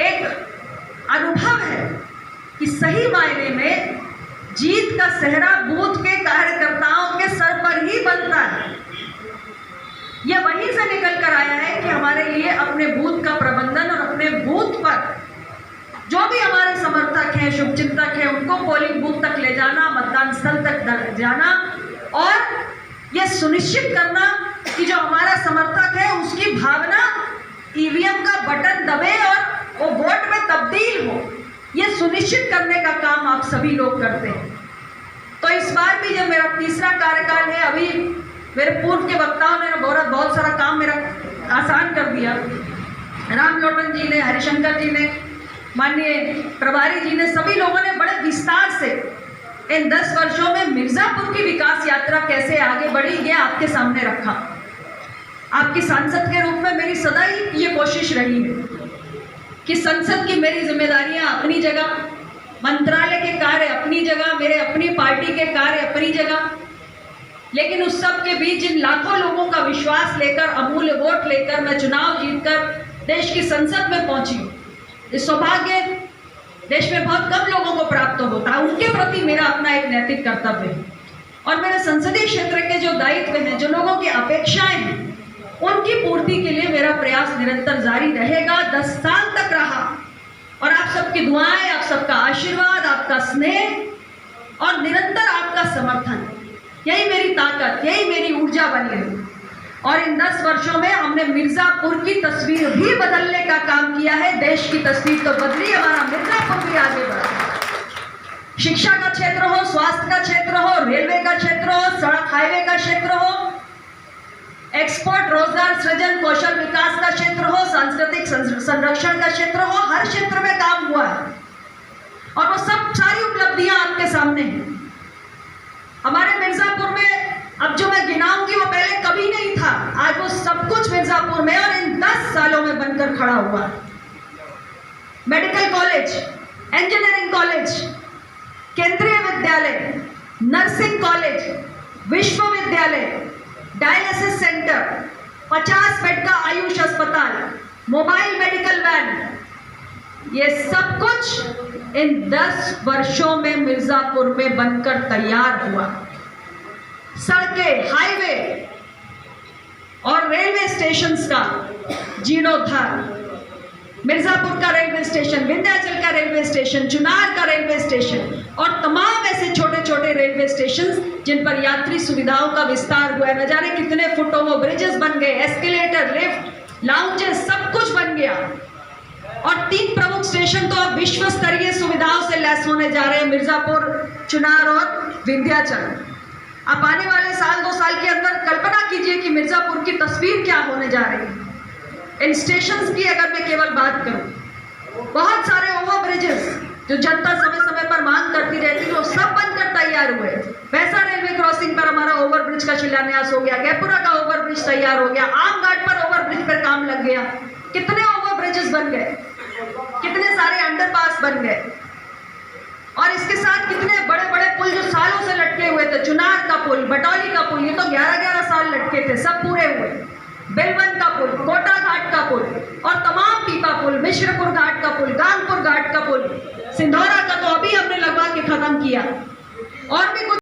एक अनुभव है कि सही मायने में जीत का सेहरा बूथ के कार्यकर्ताओं के सर पर ही बनता है। यह वहीं से निकल कर आया है कि हमारे लिए अपने बूथ का प्रबंधन और अपने बूथ पर जो भी हमारे समर्थक हैं, शुभचिंतक हैं, उनको पोलिंग बूथ तक ले जाना, मतदान स्थल तक जाना और यह सुनिश्चित करना कि जो हमारा समर्थक है उसकी भावना ईवीएम का बटन दबे और वो वोट में तब्दील हो, यह सुनिश्चित करने का काम आप सभी लोग करते हैं। तो इस बार भी जब मेरा तीसरा कार्यकाल है, अभी मेरे पूर्व के वक्ताओं ने बहुत सारा काम मेरा आसान कर दिया। रामलोटन जी ने, हरिशंकर जी ने, माननीय प्रभारी जी ने, सभी लोगों ने बड़े विस्तार से इन 10 वर्षों में मिर्जापुर की विकास यात्रा कैसे आगे बढ़ी ये आपके सामने रखा। आपकी सांसद के रूप में मेरी सदा ही ये कोशिश रही है कि संसद की मेरी जिम्मेदारियां अपनी जगह, मंत्रालय के कार्य अपनी जगह, मेरे अपनी पार्टी के कार्य अपनी जगह, लेकिन उस सब के बीच जिन लाखों लोगों का विश्वास लेकर, अमूल्य वोट लेकर मैं चुनाव जीतकर देश की संसद में पहुंची, ये सौभाग्य देश में बहुत कम लोगों को प्राप्त होता है। उनके प्रति मेरा अपना एक नैतिक कर्तव्य है और मेरे संसदीय क्षेत्र के जो दायित्व हैं, जो लोगों की अपेक्षाएं हैं, उनकी पूर्ति के लिए मेरा प्रयास निरंतर जारी रहेगा। 10 साल तक रहा और आप सबकी दुआएं, आप सबका आशीर्वाद, आपका स्नेह और निरंतर आपका समर्थन, यही मेरी ताकत, यही मेरी ऊर्जा बनी रही। और इन 10 वर्षों में हमने मिर्जापुर की तस्वीर भी बदलने का काम किया है। देश की तस्वीर तो बदली, हमारा मिर्जापुर भी आगे बढ़ा। शिक्षा का क्षेत्र हो, स्वास्थ्य का क्षेत्र हो, रेलवे का क्षेत्र हो, सड़क हाईवे का क्षेत्र हो, एक्सपोर्ट, रोजगार सृजन, कौशल विकास का क्षेत्र हो, सांस्कृतिक संरक्षण का क्षेत्र हो, हर क्षेत्र में काम हुआ है और वो सब सारी उपलब्धियां आपके सामने हैं। हमारे मिर्जापुर में अब जो मैं गिनाऊंगी वो पहले कभी नहीं था, आज वो सब कुछ मिर्जापुर में और इन 10 सालों में बनकर खड़ा हुआ। मेडिकल कॉलेज, इंजीनियरिंग कॉलेज, केंद्रीय विद्यालय, नर्सिंग कॉलेज, विश्वविद्यालय, डायलिसिस सेंटर, 50 बेड का आयुष अस्पताल, मोबाइल मेडिकल वैन, ये सब कुछ इन 10 वर्षों में मिर्जापुर में बनकर तैयार हुआ। सड़कें, हाईवे और रेलवे स्टेशंस का जीर्णोद्धार, मिर्जापुर का रेलवे स्टेशन, विंध्याचल का रेलवे स्टेशन, चुनार का रेलवे स्टेशन और तमाम ऐसे छोटे छोटे रेलवे स्टेशन जिन पर यात्री सुविधाओं का विस्तार हुआ है। न जाने कितने फुट ओवर ब्रिजेस बन गए, एस्केलेटर, लिफ्ट, लाउंजेस, सब कुछ बन गया। और 3 प्रमुख स्टेशन तो अब विश्व स्तरीय सुविधाओं से लैस होने जा रहे हैं, मिर्जापुर, चुनार और विंध्याचल। आप आने वाले साल 2 साल के अंदर कल्पना कीजिए कि मिर्जापुर की तस्वीर क्या होने जा रही है। इन स्टेशंस की अगर मैं केवल बात करूं, बहुत सारे ओवर ब्रिजेस जो जनता समय समय पर मांग करती रहती है, वो सब बनकर तैयार हुए। वैसा रेलवे क्रॉसिंग पर हमारा ओवर ब्रिज का शिलान्यास हो गया, गैपुरा का ओवर ब्रिज तैयार हो गया, आम घाट पर ओवर ब्रिज पर काम लग गया, कितने ओवर ब्रिजेस बन गए, कितने सारे अंडरपास बन गए और इसके साथ कितने बड़े बड़े पुल जो सालों से लटके हुए थे, चुनार का पुल, बटौली का पुल, ये तो 11-11 साल लटके थे, सब पूरे हुए। बेलवन का पुल, कोटा घाट का पुल और तमाम पीपा पुल, मिश्रपुर घाट का पुल, गांगपुर घाट का पुल, सिंधौरा का तो अभी हमने लगवा के खत्म किया और भी कुछ